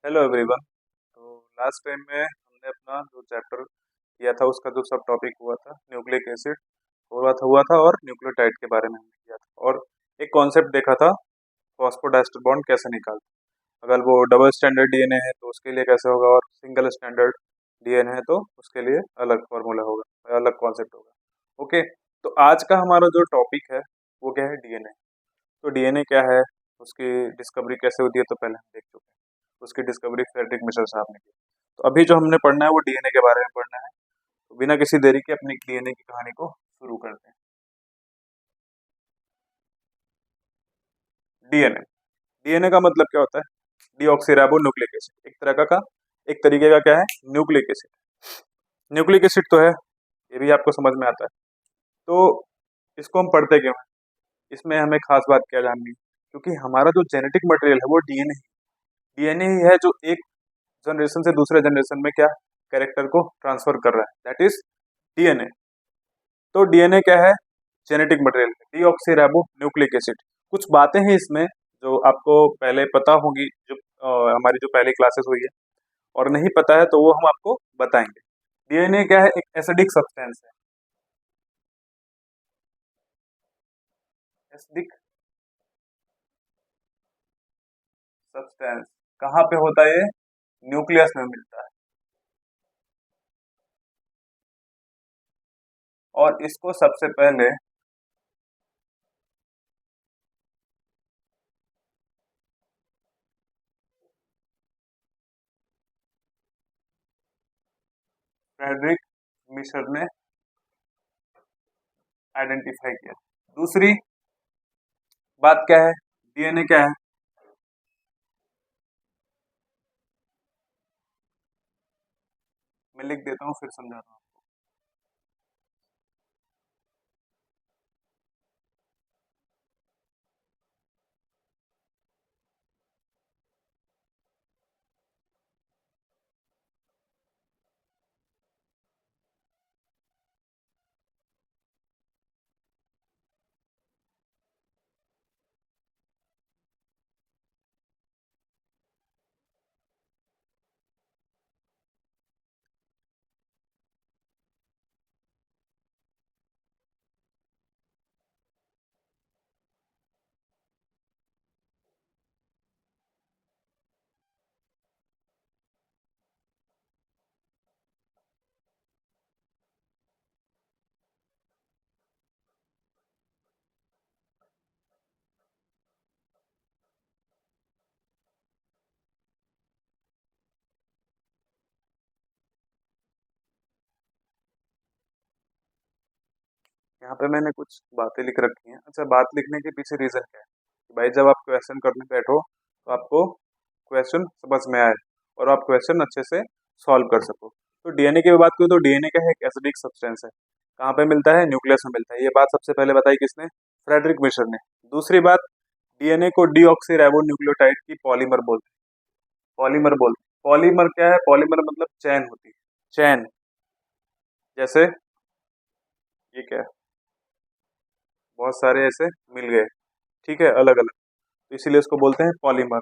Hello everyone. तो last time में हमने अपना जो चैप्टर किया था उसका जो सब टॉपिक हुआ था न्यूक्लिक एसिड हुआ था और न्यूक्लियोटाइड के बारे में हमने किया था और एक कॉन्सेप्ट देखा था फॉस्फोडाइस्टर बॉन्ड कैसे निकालते हैं। अगर वो डबल स्टैंडर्ड डीएनए है तो उसके लिए कैसे होगा और सिंगल स्टैंडर्ड डीएनए है तो उसके लिए अलग फार्मूला होगा, अलग कॉन्सेप्ट होगा। ओके, तो आज का हमारा जो टॉपिक है वो क्या है, डीएनए। तो डीएनए क्या है, उसकी डिस्कवरी कैसे होती है तो पहले हम देख चुके हैं। उसकी डिस्कवरी फ्रेडरिक मिशर साहब ने की। तो अभी जो हमने पढ़ना है वो डीएनए के बारे में पढ़ना है। तो बिना किसी देरी के अपनी डीएनए की कहानी को शुरू करते हैं। डीएनए डीएनए का मतलब क्या होता है? डीऑक्सीराइबो न्यूक्लिक एसिड, एक तरह का एक तरीके का क्या है, न्यूक्लिक एसिड। न्यूक्लिक एसिड तो है, ये भी आपको समझ में आता है। तो इसको हम पढ़ते क्यों हैं? इसमें हमें खास बात क्या जाननी है? क्योंकि हमारा जो जेनेटिक मटेरियल है वो डीएनए डीएनए ही है जो एक जनरेशन से दूसरे जनरेशन में क्या कैरेक्टर को ट्रांसफर कर रहा है, दैट इज डीएनए। तो डीएनए क्या है? Genetic material, deoxyribo nucleic acid. कुछ बातें हैं इसमें जो आपको पहले पता होंगी, जो हमारी जो पहले क्लासेस हुई है, और नहीं पता है तो वो हम आपको बताएंगे। डीएनए क्या है? एक एसिडिक सब्सटेंस है। एसिडिक सब्सटेंस कहाँ पे होता है? ये न्यूक्लियस में मिलता है। और इसको सबसे पहले फ्रेडरिक मिशर ने आइडेंटिफाई किया। दूसरी बात क्या है, डीएनए क्या है? मैं लिख देता हूँ फिर समझाता हूँ। यहाँ पे मैंने कुछ बातें लिख रखी हैं। अच्छा, बात लिखने के पीछे रीजन क्या है कि भाई जब आप क्वेश्चन करने बैठो तो आपको क्वेश्चन समझ में आए और आप क्वेश्चन अच्छे से सॉल्व कर सको। तो डीएनए की बात करूँ तो डीएनए क्या है? एक एसिडिक सब्सटेंस है। कहाँ पे मिलता है? न्यूक्लियस में मिलता है। ये बात सबसे पहले बताई किसने? फ्रेडरिक मिशर ने। दूसरी बात, डीएनए को डीऑक्सी न्यूक्लियोटाइड की पॉलीमर बोलते हैं। पॉलीमर बोलते हैं। पॉलीमर क्या है? पॉलीमर मतलब चैन होती है, चैन। जैसे ये क्या है, बहुत सारे ऐसे मिल गए, ठीक है, अलग अलग, तो इसीलिए इसको बोलते हैं पॉलीमर।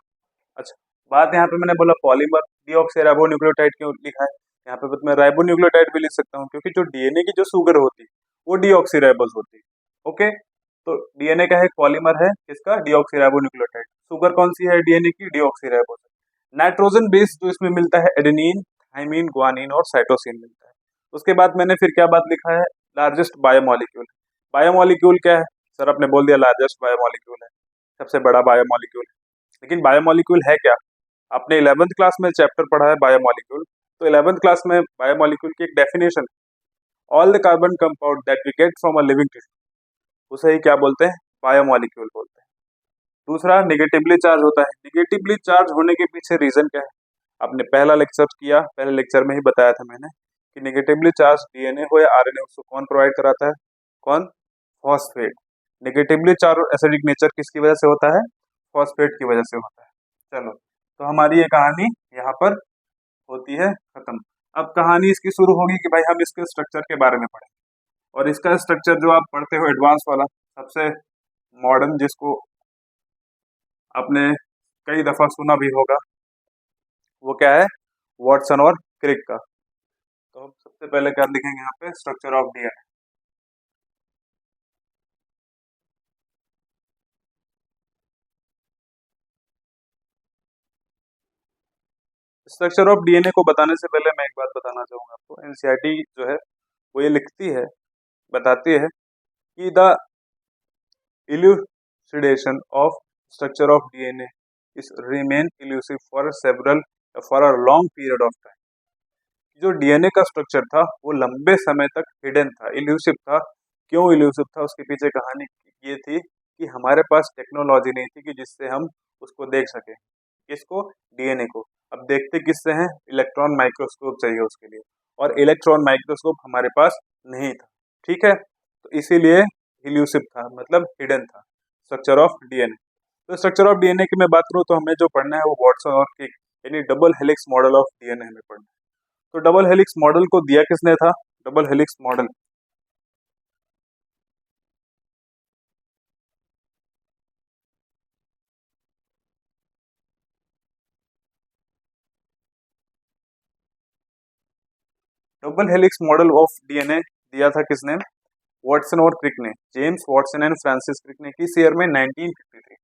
अच्छा, बात यहाँ पे मैंने बोला पॉलीमर, डीऑक्सी न्यूक्लियोटाइड क्यों लिखा है? यहाँ पे मैं राइबो न्यूक्लियोटाइड भी लिख सकता हूँ क्योंकि जो डीएनए की जो शुगर होती है वो डीऑक्सी होती है। ओके, तो डीएनए का एक पॉलीमर है, किसका? Deoxy nucleotide. शुगर कौन सी है डीएनए की? डीऑक्सी। नाइट्रोजन बेस जो इसमें मिलता है एडेनिन, थाइमिन, ग्वानिन और साइटोसिन मिलता है। उसके बाद मैंने फिर क्या बात लिखा है? Largest biomolecule. बायोमोलिक्यूल क्या है? सर आपने बोल दिया लार्जेस्ट बायोमोलिक्यूल है, सबसे बड़ा बायोमोलिक्यूल है। लेकिन बायोमोलिक्यूल है क्या? आपने 11th क्लास में चैप्टर पढ़ा है बायोमोलिक्यूल। तो 11th क्लास में बायोमोलिक्यूल की एक definition, all the carbon compound that we get from a living tissue, उसे ही क्या बोलते हैं? बायोमोलिक्यूल बोलते हैं। दूसरा, निगेटिवली चार्ज होता है। निगेटिवली चार्ज होने के पीछे रीजन क्या है? आपने पहला लेक्चर किया, पहले लेक्चर में ही बताया था मैंने कि निगेटिवली चार्ज डीएनए हो या आरएनए, उसको कौन प्रोवाइड कराता है? कौन? Phosphate. Negatively charge acidic nature किसकी वजह से होता है? फॉस्फेट की वजह से होता है। चलो, तो हमारी ये कहानी यहाँ पर होती है खत्म। अब कहानी इसकी शुरू होगी कि भाई हम इसके स्ट्रक्चर के बारे में पढ़ें। और इसका स्ट्रक्चर जो आप पढ़ते हो एडवांस वाला, सबसे मॉडर्न, जिसको आपने कई दफा सुना भी होगा, वो क्या है, वाटसन और क्रिक का। तो हम सबसे पहले क्या लिखेंगे यहाँ पे, structure of DNA. Structure of DNA को बताने से पहले मैं एक बात बताना चाहूंगा आपको। एनसीईआरटी जो है वो ये लिखती है, बताती है कि the elucidation of structure of DNA is remain elusive for a long period of time। जो डीएनए का स्ट्रक्चर था वो लंबे समय तक हिडन था, इल्यूसिव था। क्यों इल्यूसिव था, उसके पीछे कहानी ये थी कि हमारे पास टेक्नोलॉजी नहीं थी कि जिससे हम उसको देख सके। किसको, डीएनए को। अब देखते किससे हैं, इलेक्ट्रॉन माइक्रोस्कोप चाहिए उसके लिए, और इलेक्ट्रॉन माइक्रोस्कोप हमारे पास नहीं था। ठीक है, तो इसीलिए इल्यूसिव था, मतलब हिडन था स्ट्रक्चर ऑफ डीएनए। तो स्ट्रक्चर ऑफ डीएनए की मैं बात करूँ तो हमें जो पढ़ना है वो वाटसन और क्रिक यानी double helix model of DNA हमें पढ़ना है। तो डबल हेलिक्स मॉडल को दिया किसने था, double helix model, double helix model of DNA दिया था किसने, वाटसन और क्रिक ने, James Watson and Francis Crick ने, किस ईयर में, 1953।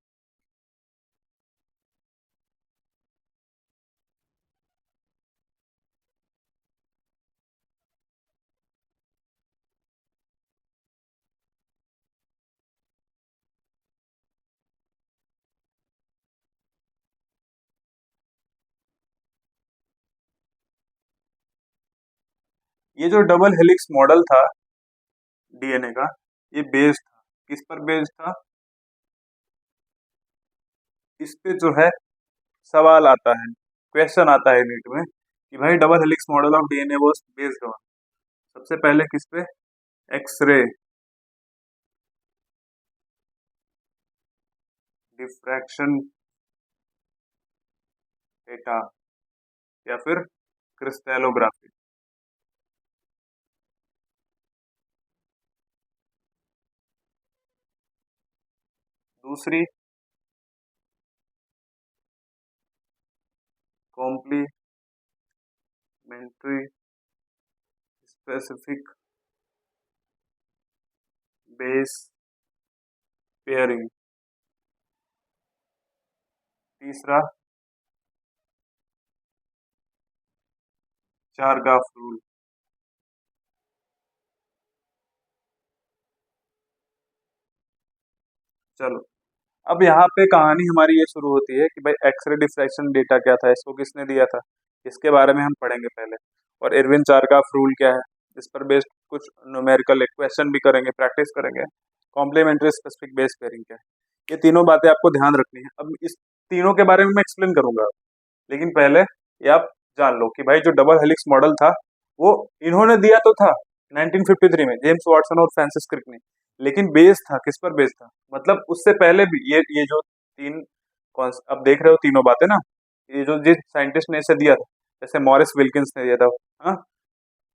ये जो डबल हेलिक्स मॉडल था डीएनए का, ये बेस्ड था, किस पर बेस्ड था, इस पे जो है सवाल आता है, क्वेश्चन आता है नीट में कि भाई double helix model of DNA was based on, सबसे पहले किस पे, एक्सरे डिफ्रैक्शन डेटा या फिर क्रिस्टलोग्राफी। दूसरी कॉम्प्लीमेंट्री स्पेसिफिक बेस पेयरिंग। तीसरा चारगाफ रूल। चलो, अब यहाँ पे कहानी हमारी ये शुरू होती है कि भाई एक्सरे डिफ्रैक्शन डेटा क्या था, इसको किसने दिया था, इसके बारे में हम पढ़ेंगे पहले। और इरविन चारगाफ रूल क्या है, इस पर बेस्ड कुछ न्यूमेरिकल क्वेश्चन भी करेंगे, प्रैक्टिस करेंगे। कॉम्प्लीमेंट्री स्पेसिफिक बेस पेयरिंग क्या है, ये तीनों बातें आपको ध्यान रखनी है। अब इस तीनों के बारे में मैं एक्सप्लेन करूंगा, लेकिन पहले ये आप जान लो कि भाई जो डबल हेलिक्स मॉडल था वो इन्होंने दिया तो था 1953 में, जेम्स वाटसन और फ्रांसिस क्रिक ने, लेकिन बेस था किस पर, बेस था मतलब उससे पहले भी ये जो तीन अब देख रहे हो तीनों बातें ना, ये जो जिस साइंटिस्ट ने इसे दिया था, जैसे मॉरिस विल्किंस ने दिया था, हाँ,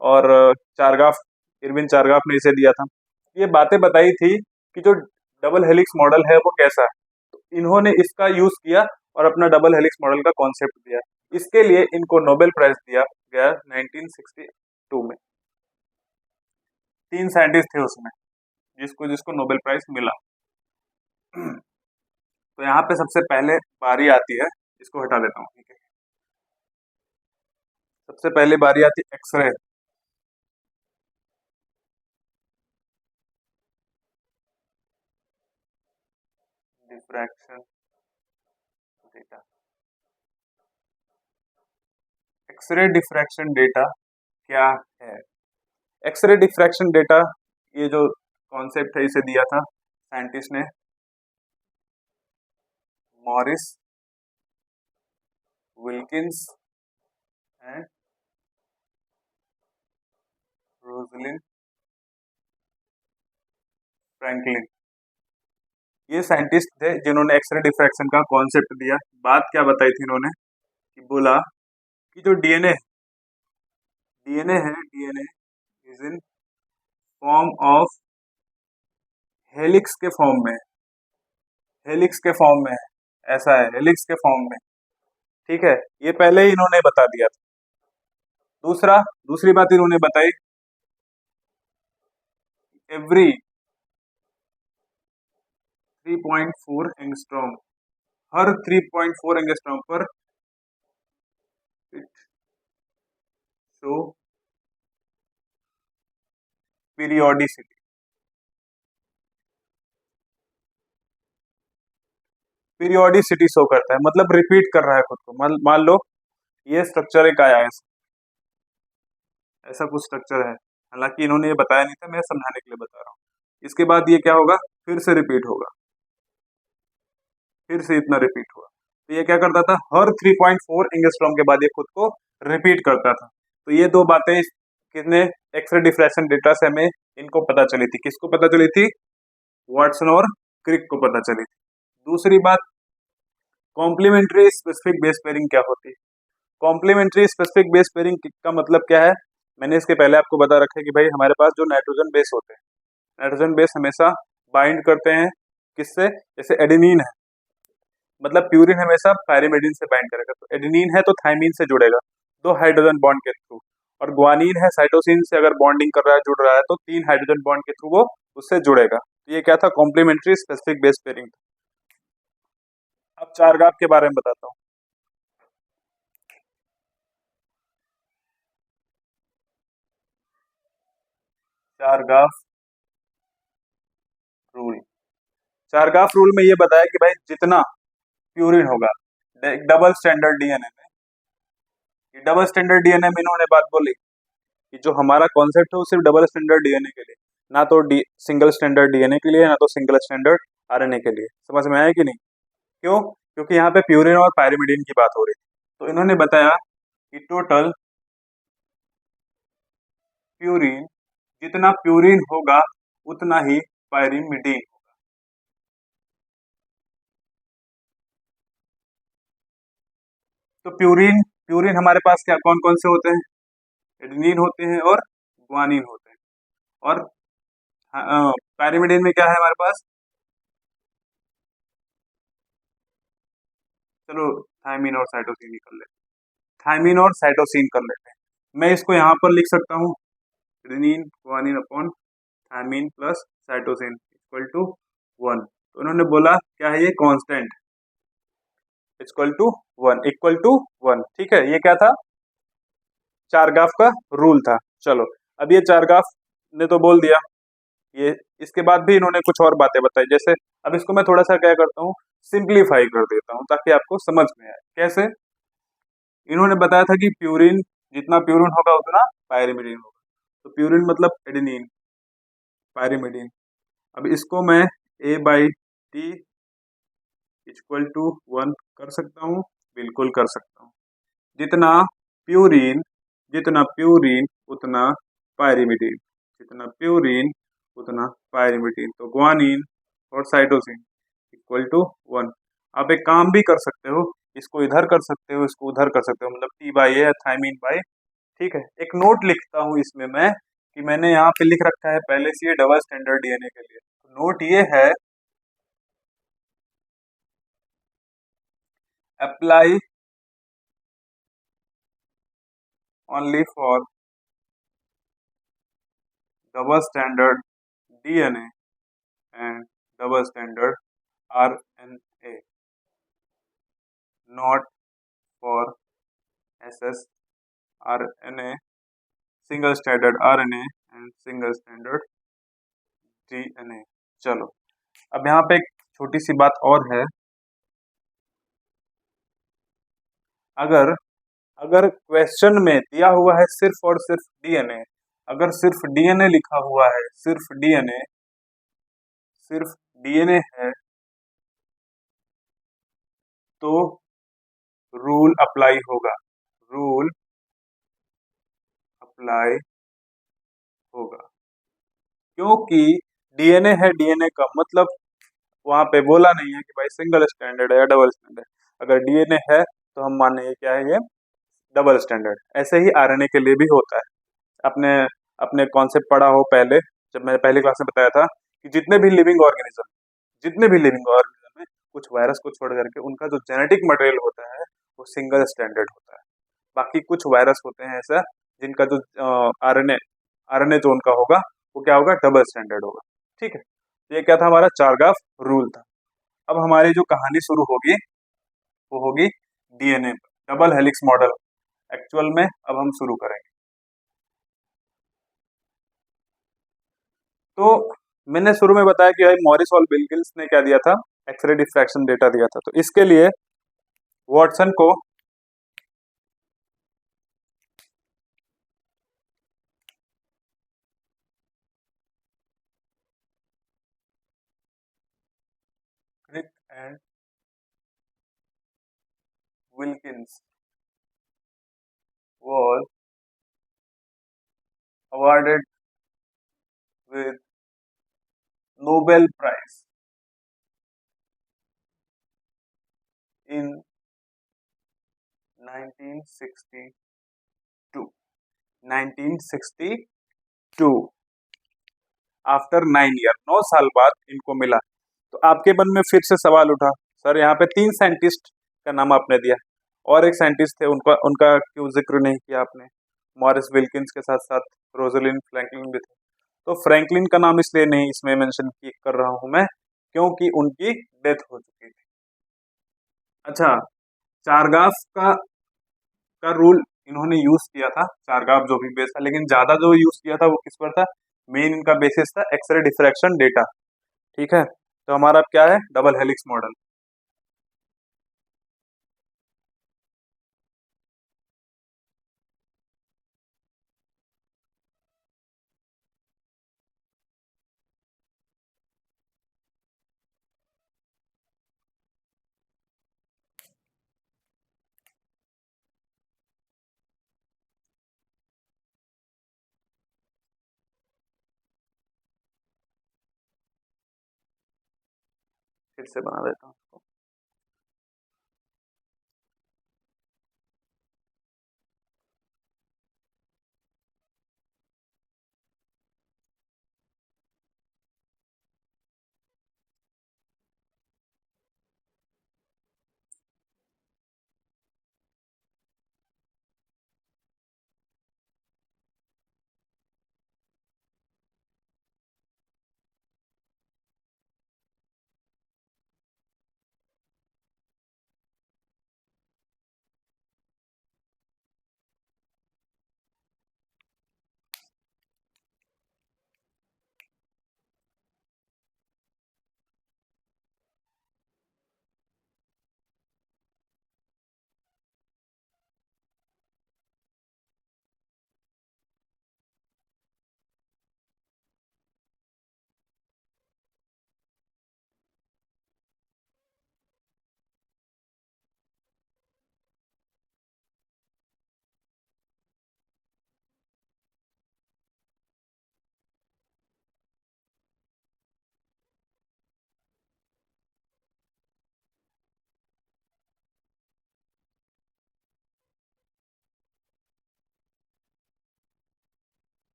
और चारगाफ, इरविन चारगाफ ने इसे दिया था। ये बातें बताई थी कि जो डबल हेलिक्स मॉडल है वो कैसा है, तो इन्होंने इसका यूज किया और अपना डबल हेलिक्स मॉडल का कॉन्सेप्ट दिया। इसके लिए इनको नोबेल प्राइज दिया गया 1962 में। तीन साइंटिस्ट थे उसमें जिसको जिसको नोबेल प्राइज मिला। तो यहाँ पे सबसे पहले बारी आती है, इसको हटा देता हूँ, ठीक है। सबसे पहले बारी आती है x ray diffraction data. X ray diffraction data क्या है, एक्सरे डिफ्रैक्शन डेटा, ये जो कॉन्सेप्ट है इसे दिया था साइंटिस्ट ने Morris Wilkins and Rosalind Franklin. ये साइंटिस्ट थे जिन्होंने एक्सरे डिफ्रैक्शन का कॉन्सेप्ट दिया। बात क्या बताई थी इन्होंने, कि बोला कि जो डीएनए डीएनए है, DNA is in form of helix के फॉर्म में, हेलिक्स के फॉर्म में है, ऐसा है हेलिक्स के फॉर्म में। ठीक है, ये पहले ही इन्होंने बता दिया था। दूसरी बात इन्होंने बताई, एवरी 3.4 एंगस्ट्रॉम, हर 3.4 एंगस्ट्रॉम पर it show periodicity. Periodicity show करता है मतलब रिपीट कर रहा है खुद को। मान लो ये स्ट्रक्चर एक आया है, ऐसा कुछ स्ट्रक्चर है, हालांकि इन्होंने ये बताया नहीं था, मैं समझाने के लिए बता रहा हूँ। इसके बाद ये क्या होगा, फिर से रिपीट होगा, फिर से इतना रिपीट हुआ। तो ये क्या करता था, हर 3.4 एंगस्ट्रॉम के बाद ये खुद को रिपीट करता था। तो ये दो बातें कितने एक्सरे डिफ्रैक्शन डेटा से हमें इनको पता चली थी। किसको पता चली थी, वाटसन और क्रिक को पता चली थी। दूसरी बात, कॉम्प्लीमेंट्री स्पेसिफिक बेस पेयरिंग क्या होती है। कॉम्प्लीमेंट्री स्पेसिफिक बेस पेयरिंग का मतलब क्या है, मैंने इसके पहले आपको बता रखा है कि भाई हमारे पास जो नाइट्रोजन बेस होते हैं, नाइट्रोजन बेस हमेशा बाइंड करते हैं किससे, जैसे एडेनिन है, मतलब प्यूरिन हमेशा पायरिमिडीन से बाइंड करेगा, तो एडेनिन है तो थाइमिन से जुड़ेगा 2 हाइड्रोजन बॉन्ड के थ्रू, और ग्वानिन है साइटोसिन से अगर बॉन्डिंग कर रहा है, जुड़ रहा है, तो 3 हाइड्रोजन बॉन्ड के थ्रू वो उससे जुड़ेगा। तो ये क्या था, कॉम्प्लीमेंट्री स्पेसिफिक बेस पेयरिंग। अब चारगाफ के बारे में बताता हूँ। चारगाफ रूल, चारगाफ रूल में ये बताया कि भाई जितना प्यूरिन होगा डबल स्टैंडर्ड डीएनए में, डबल स्टैंडर्ड डीएनए में इन्होंने बात बोली कि जो हमारा कॉन्सेप्ट है वो सिर्फ डबल स्टैंडर्ड डीएनए के लिए, ना तो सिंगल स्टैंडर्ड डीएनए के लिए, ना तो सिंगल स्टैंडर्ड आरएनए के लिए। समझ में आया कि नहीं, क्यों, क्योंकि यहाँ पे प्यूरिन और पायरिमिडीन की बात हो रही थी। तो इन्होंने बताया कि टोटल प्यूरिन, जितना प्यूरिन होगा उतना ही पायरिमिडीन। तो प्यूरिन प्यूरिन हमारे पास क्या कौन कौन से होते हैं, एडेनिन होते हैं और ग्वानिन होते हैं, और पायरिमिडीन में क्या है हमारे पास, चलो थायमिन और साइटोसिन निकल लेते हैं, थायमिन और साइटोसिन कर लेते हैं। मैं इसको यहाँ पर लिख सकता हूँ, adenine guanine upon thymine plus cytosine equal to 1। तो उन्होंने बोला क्या है, ये constant equal to 1, equal to 1। ठीक है, ये क्या था, चारगाफ का रूल था। चलो, अब ये चारगाफ ने तो बोल दिया ये, इसके बाद भी इन्होंने कुछ और बातें बताई, जैसे अब इसको मैं थोड़ा सा क्या करता हूँ, सिंप्लीफाई कर देता हूँ ताकि आपको समझ में आए। कैसे, इन्होंने बताया था कि प्यूरिन, जितना प्यूरिन होगा उतना पायरिमिडीन होगा, तो प्यूरिन मतलब एडेनिन, पायरिमिडीन। अब इसको मैं A/T इक्वल टू 1 कर सकता हूँ, बिल्कुल कर सकता हूँ। जितना प्यूरिन, जितना प्यूरिन उतना पायरिमिडीन, जितना प्यूरिन उतना पायरिमिडीन, तो ग्वानिन और साइटोसिन इक्वल टू 1। आप एक काम भी कर सकते हो, इसको इधर कर सकते हो, इसको उधर कर सकते हो, मतलब T/A या थायमिन बाई। ठीक है, एक नोट लिखता हूँ इसमें मैं कि मैंने यहाँ पे लिख रखा है पहले से ये डबल स्टैंडर्ड डीएनए के लिए। तो नोट ये है, apply only for double standard DNA and double standard RNA, not for ssRNA, single standard RNA and single standard DNA। चलो, अब यहाँ पे एक छोटी सी बात और है, अगर अगर क्वेश्चन में दिया हुआ है सिर्फ और सिर्फ डीएनए, अगर सिर्फ डीएनए लिखा हुआ है, सिर्फ डीएनए, सिर्फ डीएनए है, तो रूल अप्लाई होगा, रूल अप्लाई होगा, क्योंकि डीएनए है, डीएनए का मतलब वहां पे बोला नहीं है कि भाई सिंगल स्टैंडर्ड है या डबल स्टैंडर्ड। अगर डीएनए है तो हम मानेंगे क्या है, ये डबल स्टैंडर्ड। ऐसे ही आरएनए के लिए भी होता है। अपने अपने कॉन्सेप्ट पढ़ा हो पहले, जब मैंने पहली क्लास में बताया था कि जितने भी लिविंग ऑर्गेनिज्म, जितने भी लिविंग ऑर्गेनिज्म है, कुछ वायरस को छोड़ करके उनका जो जेनेटिक मटेरियल होता है वो सिंगल स्टैंडर्ड होता है। बाकी कुछ वायरस होते हैं ऐसा जिनका जो आरएनए आरएनए जो उनका होगा वो क्या होगा, डबल स्टैंडर्ड होगा। ठीक है, ये क्या था, हमारा चारगाफ रूल था। अब हमारी जो कहानी शुरू होगी वो होगी डीएनए पर, डबल हेलिक्स मॉडल एक्चुअल में अब हम शुरू करेंगे। तो मैंने शुरू में बताया कि भाई मॉरिस और विल्किंस ने क्या दिया था, एक्सरे डिफ्रैक्शन डेटा दिया था। तो इसके लिए वॉटसन को Crick and Wilkins was awarded with Nobel Prize in 1962. 1962 after 9 year, 9 साल बाद इनको मिला। तो आपके मन में फिर से सवाल उठा, सर यहाँ पे 3 साइंटिस्ट का नाम आपने दिया, और एक साइंटिस्ट थे उनका उनका क्यों जिक्र नहीं किया आपने? मॉरिस विल्किंस के साथ साथ रोजलिन फ्रैंकलिन भी थे। तो फ्रैंकलिन का नाम इसलिए नहीं इसमें मेंशन कर रहा हूं मैं क्योंकि उनकी डेथ हो चुकी थी। अच्छा, चारगाफ का रूल इन्होंने यूज किया था, चारगाफ जो भी बेस था, लेकिन ज्यादा जो यूज किया था वो किस पर था? मेन इनका बेसिस था एक्सरे डिफ्रैक्शन डेटा। ठीक है, तो हमारा अब क्या है, डबल हेलिक्स मॉडल। फिर से बना देता हूँ।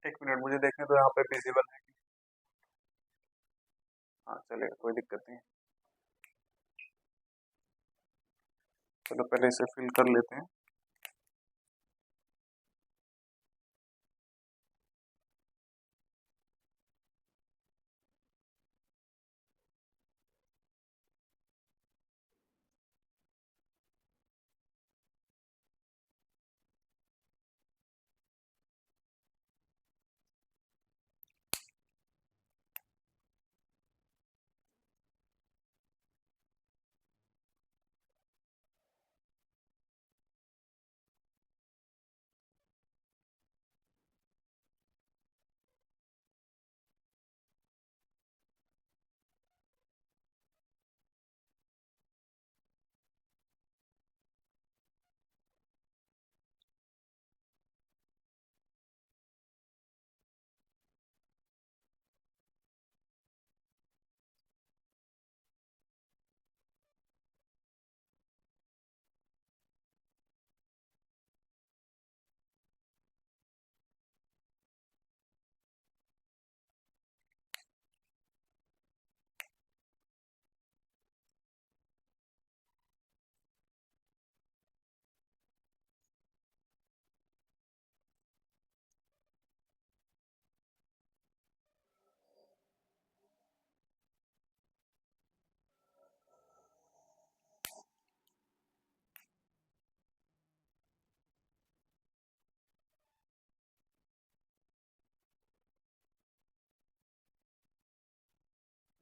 एक मिनट मुझे देखने तो यहाँ पे विजिबल है। हाँ चलेगा, कोई दिक्कत नहीं। चलो पहले इसे फिल कर लेते हैं।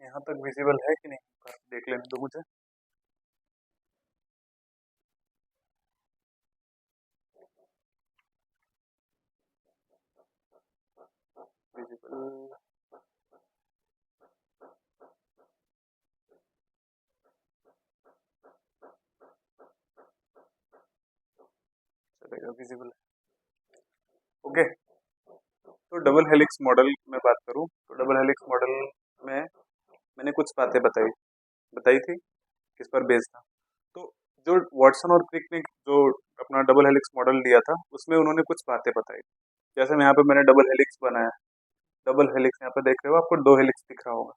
यहाँ तक विजिबल है कि नहीं, देख लेने दो मुझे। विजिबल, चलेगा, विजिबल है। ओके, तो डबल हेलिक्स मॉडल में बात करूं तो डबल हेलिक्स मॉडल में मैंने कुछ बातें बताई बताई थी, किस पर बेस्ड था। तो जो वाटसन और क्रिक ने जो अपना डबल हेलिक्स मॉडल दिया था उसमें उन्होंने कुछ बातें बताई। जैसे मैं यहाँ पे मैंने डबल हेलिक्स बनाया, डबल हेलिक्स यहाँ पे देख रहे हो, आपको दो हेलिक्स दिख रहा होगा।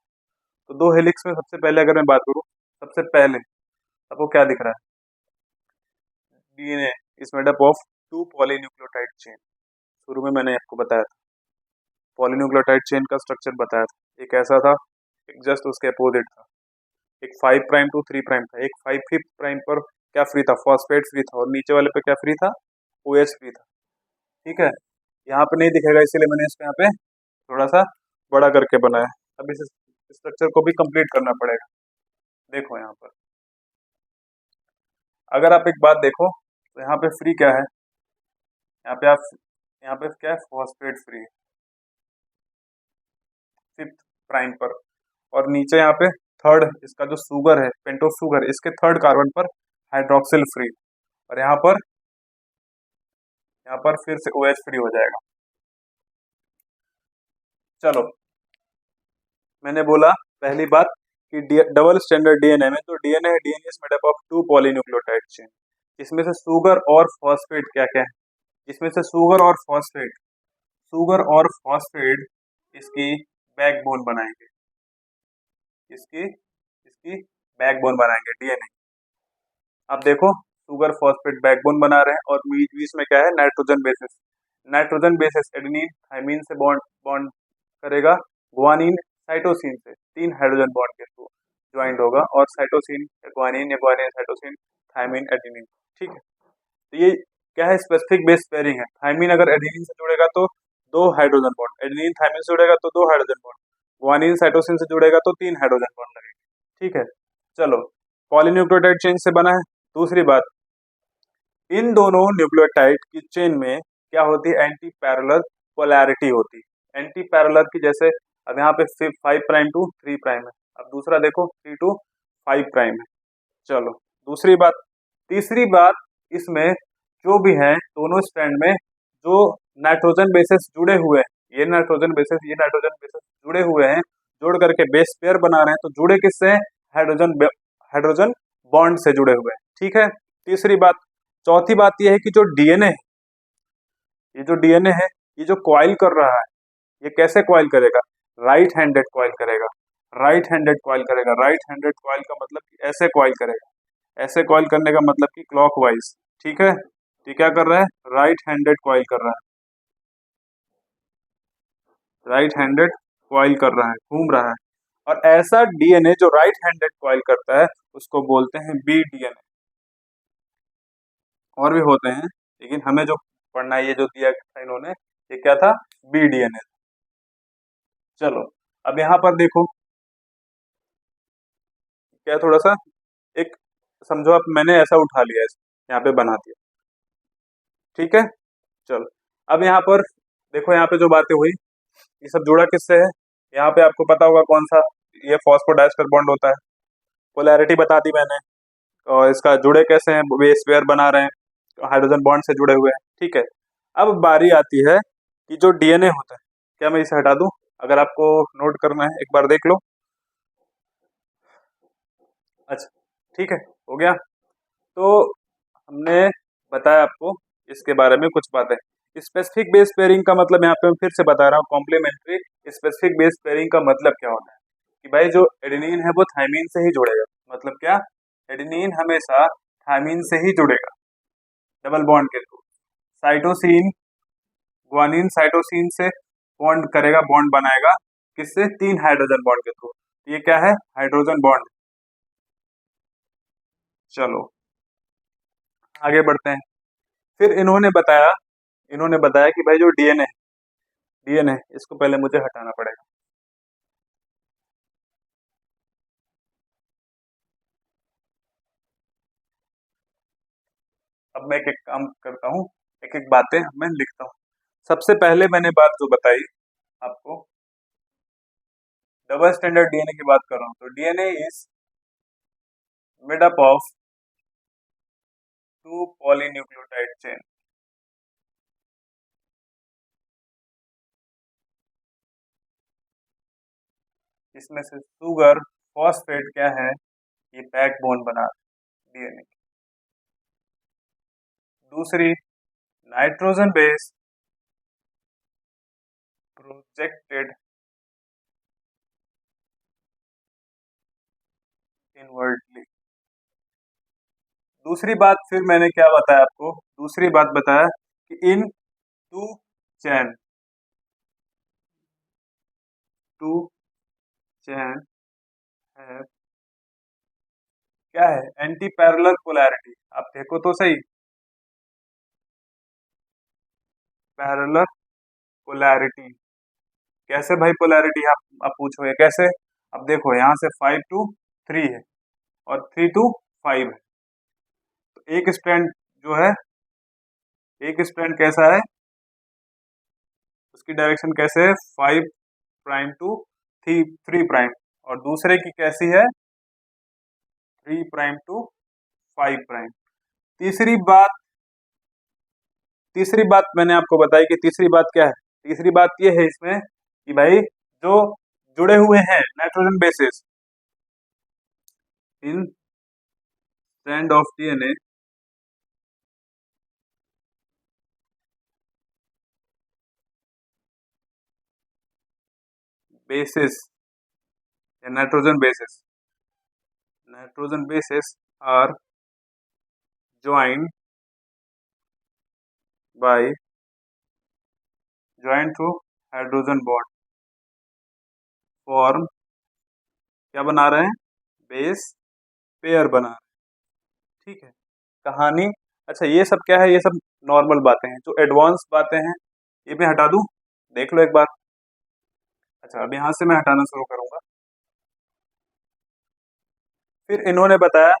तो दो हेलिक्स में सबसे पहले अगर मैं बात करूँ, सबसे पहले आपको क्या दिख रहा है? DNA is made up of two polynucleotide chain. शुरू में मैंने आपको बताया था, पॉलीन्यूक्लियोटाइड चेन का स्ट्रक्चर बताया था। एक ऐसा था, एक जस्ट उसके अपोजिट था। एक 5 प्राइम टू 3 प्राइम था। एक 5 फिफ्थ प्राइम पर क्या फ्री था? फॉस्फेट फ्री था। और नीचे वाले पे क्या फ्री था? ओएच फ्री था। ठीक है, यहाँ पे नहीं दिखेगा इसीलिए मैंने इसको यहाँ पे थोड़ा सा बड़ा करके बनाया। अब इस स्ट्रक्चर को भी कंप्लीट करना पड़ेगा। देखो यहाँ पर अगर आप एक बात देखो तो यहाँ पे फ्री क्या है? यहाँ पे आप यहाँ पे क्या है? फॉस्फेट फ्री है फिफ्थ प्राइम पर। और नीचे यहाँ पे थर्ड, इसका जो सुगर है पेंटोस सुगर, इसके थर्ड कार्बन पर हाइड्रोक्सिल फ्री। और यहाँ पर फिर से OH फ्री हो जाएगा। चलो, मैंने बोला पहली बात कि डबल स्टैंडर्ड डीएनए में, तो DNA is made up of two polynucleotide chain. इसमें से शुगर और फॉस्फेट क्या क्या है? इसमें से शुगर और फॉस्फेट इसकी बैकबोन बनाएंगे। इसकी इसकी बैकबोन बनाएंगे डीएनए। अब देखो, शुगर फॉस्फेट बैकबोन बना रहे हैं और बीच बीच में क्या है? Nitrogen bases. Nitrogen bases adenine thymine से बॉन्ड बॉन्ड करेगा। गुआनिन साइटोसिन से 3 हाइड्रोजन बॉन्ड के थ्रू ज्वाइंट होगा। और साइटोसिन या गुआनिन साइटोसिन थाइमिन एडेनिन। ठीक है, तो ये क्या है? स्पेसिफिक बेस पेयरिंग है। थाइमिन अगर एडेनिन से जुड़ेगा तो 2 हाइड्रोजन बॉन्ड, एडेनिन थाइमिन से जुड़ेगा तो 2 हाइड्रोजन बॉन्ड, गुआनिन साइटोसिन से जुड़ेगा तो 3 हाइड्रोजन बॉन्ड लगेंगे। ठीक है, चलो, पॉलीन्यूक्लियोटाइड चेन से बना है। दूसरी बात, इन दोनों न्यूक्लियोटाइड की चेन में क्या होती है? एंटी पैरेलल पोलैरिटी होती है। एंटी पैरेलल की जैसे अब यहाँ पे 5 प्राइम टू 3 प्राइम है। अब दूसरा देखो 3 टू 5 प्राइम है। चलो, दूसरी बात। तीसरी बात, इसमें जो भी है दोनों स्ट्रैंड में जो नाइट्रोजन बेसेस जुड़े हुए हैं, ये नाइट्रोजन बेसेस जुड़े हुए हैं, जोड़ करके बेस पेयर बना रहे हैं। तो जुड़े किससे? हाइड्रोजन बॉन्ड से जुड़े हुए हैं। ठीक है, तीसरी बात। चौथी बात यह है कि जो डीएनए है, ये जो डीएनए है, ये जो कॉइल कर रहा है, ये कैसे कॉइल करेगा, राइट हैंडेड कॉइल करेगा, राइट हैंडेड कॉइल करेगा। राइट हैंडेड कॉइल का मतलब कि ऐसे कॉइल करेगा, ऐसे कॉइल करने का मतलब कि क्लॉकवाइज। ठीक है, तो क्या कर रहा है, राइट हैंडेड कॉइल कर रहा है, राइट हैंडेड कॉइल कर रहा है, घूम रहा है। और ऐसा डीएनए जो राइट हैंडेड कॉइल करता है उसको बोलते हैं बी डीएनए। और भी होते हैं लेकिन हमें जो पढ़ना है, ये जो दिया था इन्होंने, ये क्या था, बी डीएनए। चलो अब यहाँ पर देखो क्या, थोड़ा सा एक समझो, अब मैंने ऐसा उठा लिया है, यहाँ पे बना दिया। ठीक है, चलो अब यहाँ पर देखो, यहाँ पे जो बातें हुई ये सब जुड़ा किससे है। यहाँ पे आपको पता होगा कौन सा, ये फॉस्फोडाइस्टर बॉन्ड होता है, पोलैरिटी बता दी मैंने। और इसका जुड़े कैसे हैं, वे स्क्वायर बना रहे हैं, हाइड्रोजन बॉन्ड से जुड़े हुए हैं। ठीक है, अब बारी आती है कि जो डीएनए होता है, क्या मैं इसे हटा दूं, अगर आपको नोट करना है एक बार देख लो। अच्छा ठीक है, हो गया। तो हमने बताया आपको इसके बारे में कुछ बातें। स्पेसिफिक बेस पेयरिंग का मतलब यहाँ पे मैं फिर से बता रहा हूँ, कॉम्प्लीमेंट्री स्पेसिफिक बेस पेयरिंग का मतलब क्या होता है कि भाई जो एडेनिन है वो थायमीन से ही जुड़ेगा। मतलब क्या, एडेनिन हमेशा थायमीन से ही जुड़ेगा डबल बॉन्ड के थ्रू। साइटोसिन, ग्वानिन साइटोसिन से बॉन्ड करेगा, बॉन्ड बनाएगा किससे, 3 हाइड्रोजन बॉन्ड के थ्रू। ये क्या है, हाइड्रोजन बॉन्ड। चलो आगे बढ़ते हैं। फिर इन्होंने बताया कि भाई जो डीएनए इसको पहले मुझे हटाना पड़ेगा। अब मैं एक एक काम करता हूँ, एक एक बातें मैं लिखता हूँ। सबसे पहले मैंने बात जो बताई आपको, डबल स्टैंडर्ड डीएनए की बात कर रहा हूँ, तो DNA is made up of 2 polynucleotide chain. इसमें से शुगर फॉस्फेट क्या है, ये बैकबोन बना डीएनए की। दूसरी, नाइट्रोजन बेस प्रोजेक्टेड इनवर्टली। दूसरी बात फिर मैंने क्या बताया आपको, दूसरी बात बताया कि इन टू चैन, टू चैन है, क्या है, एंटी पैरेलल पोलैरिटी। आप देखो तो सही, पैरेलल पोलैरिटी। कैसे भाई पोलैरिटी, आप पूछोगे कैसे। अब देखो यहाँ से 5 to 3 है और 3 to 5 है, तो एक स्ट्रैंड जो है, एक स्ट्रैंड कैसा है, उसकी डायरेक्शन कैसे है, 5 प्राइम टू 3 प्राइम, और दूसरे की कैसी है, 3 प्राइम टू 5 प्राइम। तीसरी बात, तीसरी बात मैंने आपको बताई कि तीसरी बात क्या है, तीसरी बात ये है इसमें कि भाई जो जुड़े हुए हैं nitrogen bases in strand of DNA, bases या nitrogen bases are joint by, joint through hydrogen bond, form क्या बना रहे हैं, बेस पेयर बना रहे हैं। ठीक है, कहानी। अच्छा ये सब क्या है, ये सब नॉर्मल बातें हैं, जो एडवांस बातें हैं ये मैं हटा दूं, देख लो एक बार। अच्छा अब यहाँ से मैं हटाना शुरू करूंगा। फिर इन्होंने बताया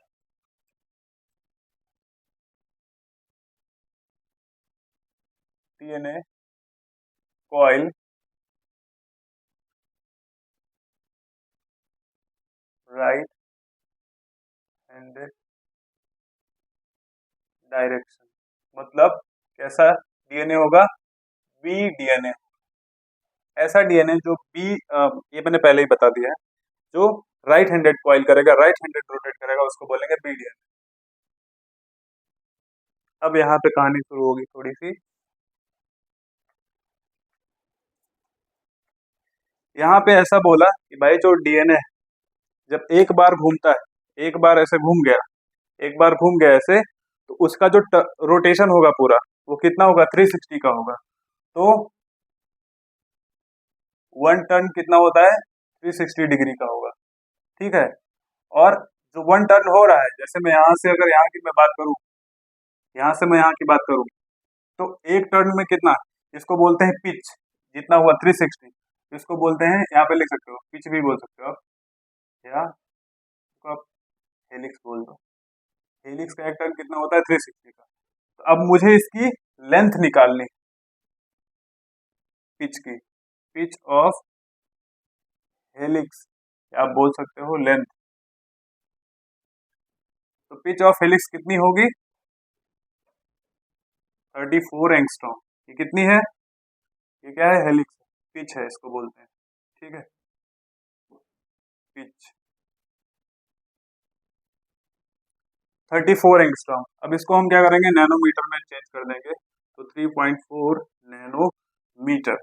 DNA coil right hand direction, मतलब कैसा डीएनए होगा, बी डीएनए। ऐसा डीएनए जो बी, ये मैंने पहले ही बता दिया है, जो राइट हैंडेड कॉइल करेगा, राइट हैंडेड रोटेट करेगा, उसको बोलेंगे बी डीएनए। अब यहाँ पे कहानी शुरू होगी थोड़ी सी। यहाँ पे ऐसा बोला कि भाई जो डीएनए है जब एक बार घूमता है, एक बार ऐसे घूम गया, एक बार घूम गया ऐसे, तो उसका जो रोटेशन होगा पूरा, वो कितना होगा, 360 का होगा। तो 1 टर्न कितना होता है, 360 डिग्री का होगा। ठीक है। और जो 1 टर्न हो रहा है, जैसे मैं यहाँ से अगर यहाँ की मैं बात करूँ, यहाँ से मैं यहाँ की बात करूँ, तो 1 टर्न में कितना, इसको बोलते हैं पिच, जितना हुआ 360, इसको बोलते हैं, यहाँ पे लिख सकते हो, पिच भी बोल सकते हो आप, या इसको आप हेलिक्स बोल दो। हेलिक्स का 1 टर्न कितना होता है, 360 का। तो अब मुझे इसकी लेंथ निकालनी है, पिच की, पिच ऑफ हेलिक्स, आप बोल सकते हो लेंथ। तो पिच ऑफ हेलिक्स कितनी होगी, 34 एंगस्ट्रॉम। ये कितनी है, ये क्या है, हेलिक्स, पिच है इसको बोलते हैं। ठीक है, पिच 34 एंगस्ट्रॉम। अब इसको हम क्या करेंगे, नैनोमीटर में चेंज कर देंगे, तो 3.4 नैनोमीटर।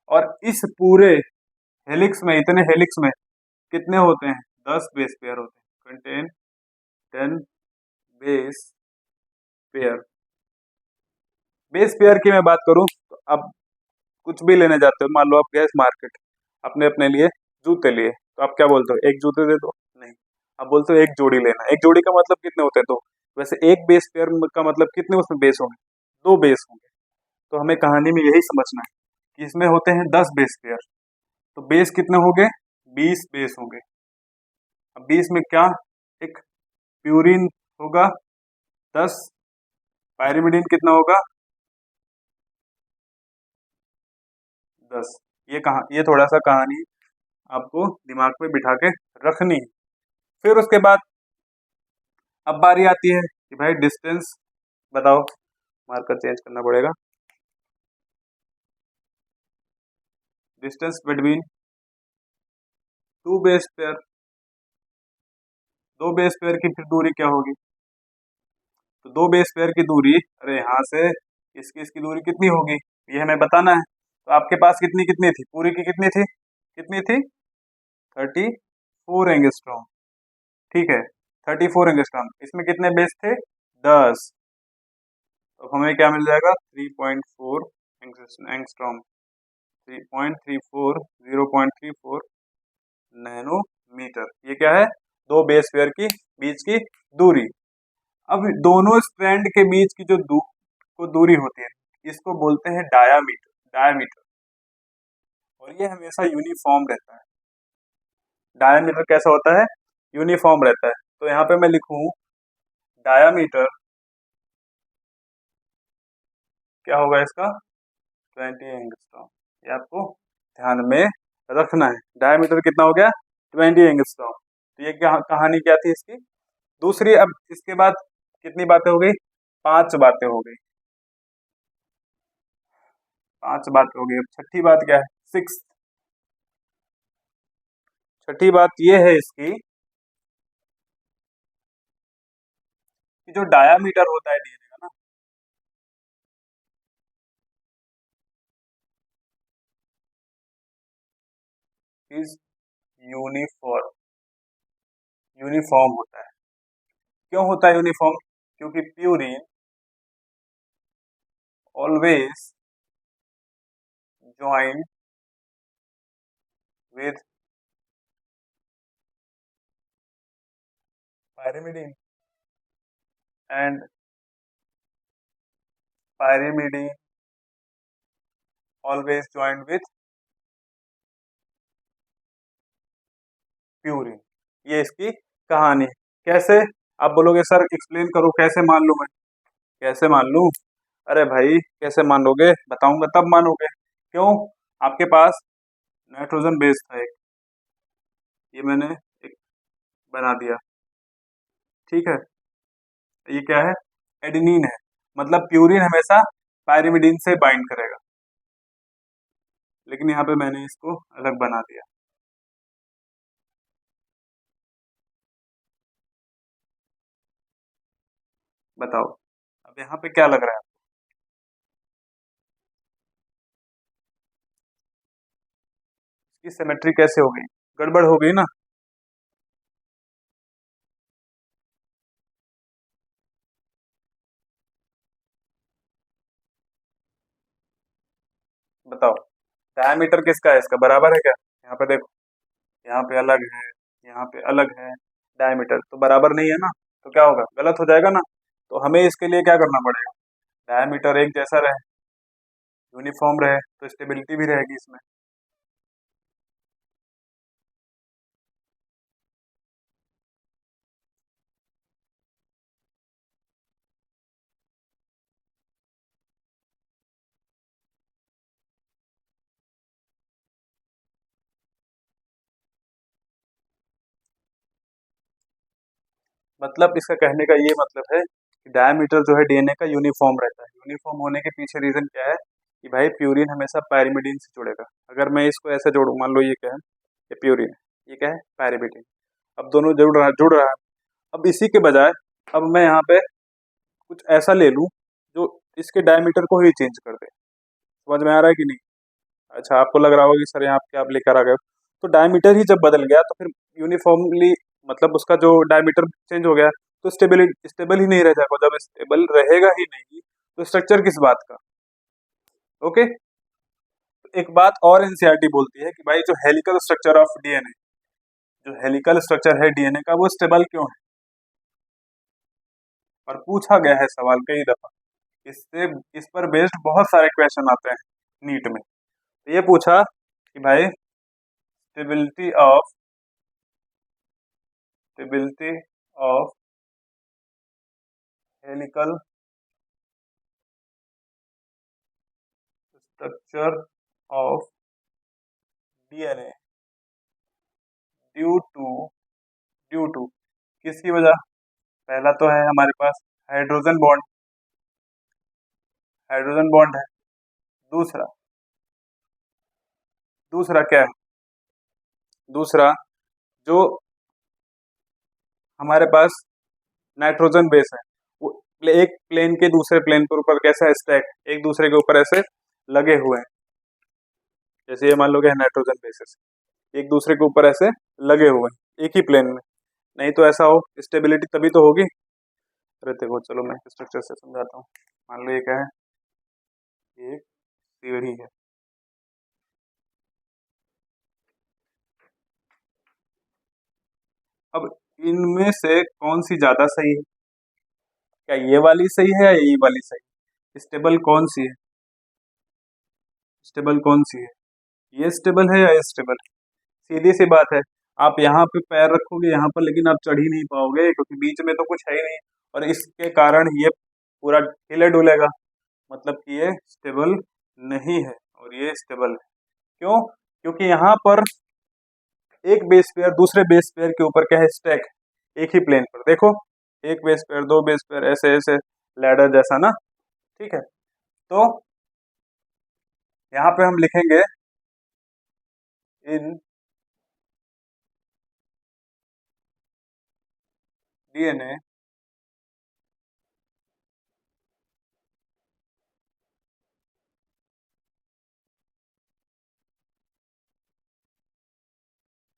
और इस पूरे हेलिक्स में, इतने हेलिक्स में कितने होते हैं, 10 बेस पेयर होते हैं, contain 10 base pair. Base pair की मैं बात करूं, तो अब कुछ भी लेने जाते हो, मान लो आप गए मार्केट, अपने अपने लिए जूते लिए, तो आप क्या बोलते हो, एक जूते दे दो, नहीं, आप बोलते हो एक जोड़ी लेना। एक जोड़ी का मतलब कितने होते हैं, तो वैसे एक बेस पेयर का मतलब कितने उसमें बेस होंगे, 2 बेस होंगे। तो हमें कहानी में यही समझना है कि इसमें होते हैं 10 बेस पेयर, तो बेस कितने होंगे, 20 बेस होंगे। अब 20 में क्या, एक प्यूरिन होगा 10, पायरिमिडिन कितना होगा, 10। ये थोड़ा सा कहानी आपको दिमाग में बिठा के रखनी है। फिर उसके बाद अब बारी आती है कि भाई डिस्टेंस बताओ, मार्कर चेंज करना पड़ेगा, distance between 2 base pair, 2 base pair की फिर दूरी क्या होगी, तो 2 बेस पेयर की दूरी, अरे यहाँ से इसकी इसकी दूरी कितनी होगी, ये हमें बताना है। तो आपके पास कितनी कितनी थी, पूरी की कितनी थी, कितनी थी, 34 एंगस्ट्रॉम। ठीक है, 34 एंगस्ट्रॉम, इसमें कितने बेस थे, 10। तो हमें क्या मिल जाएगा, 3.4 एंगस्ट्रॉम, 3.34, 0.34 नैनोमीटर। ये क्या है, 2 बेस पेयर की बीच की दूरी। अब दोनों स्ट्रैंड के बीच की जो दूरी होती है, इसको बोलते हैं डायामीटर, डायामीटर। और ये हमेशा यूनिफॉर्म रहता है। डायामीटर कैसा होता है, यूनिफॉर्म रहता है। तो यहाँ पे मैं लिखूं, डायामीटर क्या होगा इसका, 20 एंगस्ट्रॉम। ये आपको ध्यान में रखना है, डायमीटर कितना हो गया, 20 एंगस्ट्रॉम। तो ये क्या कहानी क्या थी इसकी। दूसरी, अब इसके बाद कितनी बातें हो गई, 5 बातें हो गई, 5 बातें हो गई। अब छठी बात क्या है, सिक्स, छठी बात ये है इसकी कि जो डायामीटर होता है डीएनए का ना, इज यूनिफॉर्म, यूनिफॉर्म होता है। क्यों होता है यूनिफॉर्म, क्योंकि purine always join with pyrimidine, and pyrimidine always joined with purine. ये इसकी कहानी है। कैसे, आप बोलोगे सर एक्सप्लेन करो, कैसे मान लूं मैं, कैसे मान लूं, अरे भाई कैसे मान लोगे, बताऊंगा तब मानोगे। क्यों, आपके पास नाइट्रोजन बेस था एक, ये मैंने एक बना दिया, ठीक है, ये क्या है, एडेनिन है, मतलब प्यूरिन हमेशा पायरिमिडीन से बाइंड करेगा, लेकिन यहाँ पे मैंने इसको अलग बना दिया। बताओ, अब यहाँ पे क्या लग रहा है, कि सिमेट्री कैसे हो गई, गड़बड़ हो गई ना। बताओ डायमीटर किसका है, इसका बराबर है क्या? यहाँ पे देखो, यहाँ पे अलग है, यहाँ पे अलग है, डायमीटर तो बराबर नहीं है ना, तो क्या होगा, गलत हो जाएगा ना। तो हमें इसके लिए क्या करना पड़ेगा, डायमीटर एक जैसा रहे, यूनिफॉर्म रहे, तो स्टेबिलिटी भी रहेगी इसमें। मतलब इसका कहने का ये मतलब है कि डायमीटर जो है डीएनए का यूनिफॉर्म रहता है। यूनिफॉर्म होने के पीछे रीजन क्या है कि भाई प्यूरिन हमेशा पायरिमिडीन से जुड़ेगा। अगर मैं इसको ऐसे जोड़ूं, मान लो ये क्या है, ये प्यूरिन है, ये क्या है, पायरिमिडीन। अब दोनों जुड़ रहा है। अब इसी के बजाय अब मैं यहाँ पे कुछ ऐसा ले लूं जो इसके डायमीटर को ही चेंज कर दे। समझ में आ रहा है कि नहीं? अच्छा, आपको लग रहा होगा कि सर यहाँ पे आप लेकर आ गए हो। तो डायमीटर ही जब बदल गया तो फिर यूनिफॉर्मली, मतलब उसका जो डायमीटर चेंज हो गया, तो स्टेबल ही नहीं रह जाएगा। जब स्टेबल रहेगा ही नहीं तो स्ट्रक्चर किस बात का। ओके। तो एक बात और एनसीईआरटी बोलती है कि भाई जो हेलिकल स्ट्रक्चर ऑफ डीएनए, जो हेलिकल स्ट्रक्चर है डीएनए का, वो स्टेबल क्यों है। और पूछा गया है सवाल कई दफा, इससे इस पर बेस्ड बहुत सारे क्वेश्चन आते हैं नीट में। तो ये पूछा कि भाई stability of helical structure of DNA due to due to किसकी वजह। पहला तो है हमारे पास हाइड्रोजन बॉन्ड, हाइड्रोजन बॉन्ड है। दूसरा, दूसरा क्या है, दूसरा जो हमारे पास नाइट्रोजन बेस है, वो एक प्लेन के दूसरे प्लेन के ऊपर कैसा स्टैक, एक दूसरे के ऊपर ऐसे लगे हुए हैं। जैसे ये मान लो कि नाइट्रोजन बेसिस एक दूसरे के ऊपर ऐसे लगे हुए हैं एक ही प्लेन में। नहीं तो ऐसा हो, स्टेबिलिटी तभी तो होगी। अरे देखो, चलो मैं स्ट्रक्चर से समझाता हूँ। मान लो ये क्या है, एक सीढ़ी है। अब इनमें से कौन सी ज्यादा सही है, क्या ये वाली सही है या ये वाली सही, स्टेबल कौन सी है, स्टेबल कौन सी है, ये स्टेबल है या ये स्टेबल है। सीधी सी बात है, आप यहाँ पे पैर रखोगे यहाँ पर, लेकिन आप चढ़ ही नहीं पाओगे क्योंकि बीच में तो कुछ है ही नहीं। और इसके कारण ये पूरा हिले डुलेगा, मतलब कि ये स्टेबल नहीं है और ये स्टेबल है। क्यों? क्योंकि यहाँ पर एक बेस पेयर दूसरे बेस पेयर के ऊपर क्या है, स्टैक, एक ही प्लेन पर देखो, एक बेस पेयर, दो बेस पेयर, ऐसे ऐसे लैडर जैसा ना। ठीक है, तो यहाँ पे हम लिखेंगे इन डीएनए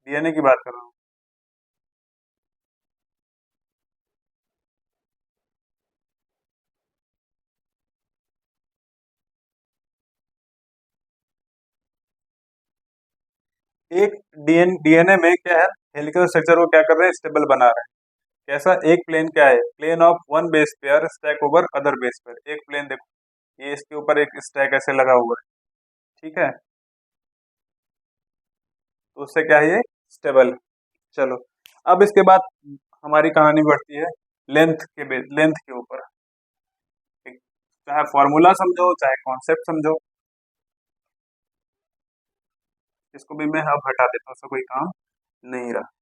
डीएनए की बात कर रहा हूँ। एक डीएनए में क्या है, हेलिकल स्ट्रक्चर को क्या कर रहे हैं, स्टेबल बना रहे हैं। कैसा, एक प्लेन क्या है, plane of one base pair stack over other base pair. एक प्लेन देखो, ये इसके ऊपर एक स्टैक ऐसे लगा हुआ है। ठीक है, तो उससे क्या है, ये स्टेबल। चलो, अब इसके बाद हमारी कहानी बढ़ती है लेंथ के ऊपर। ठीक? चाहे फॉर्मूला समझो चाहे कॉन्सेप्ट समझो, इसको भी मैं अब हटा देता हूँ, उससे कोई काम नहीं रहा।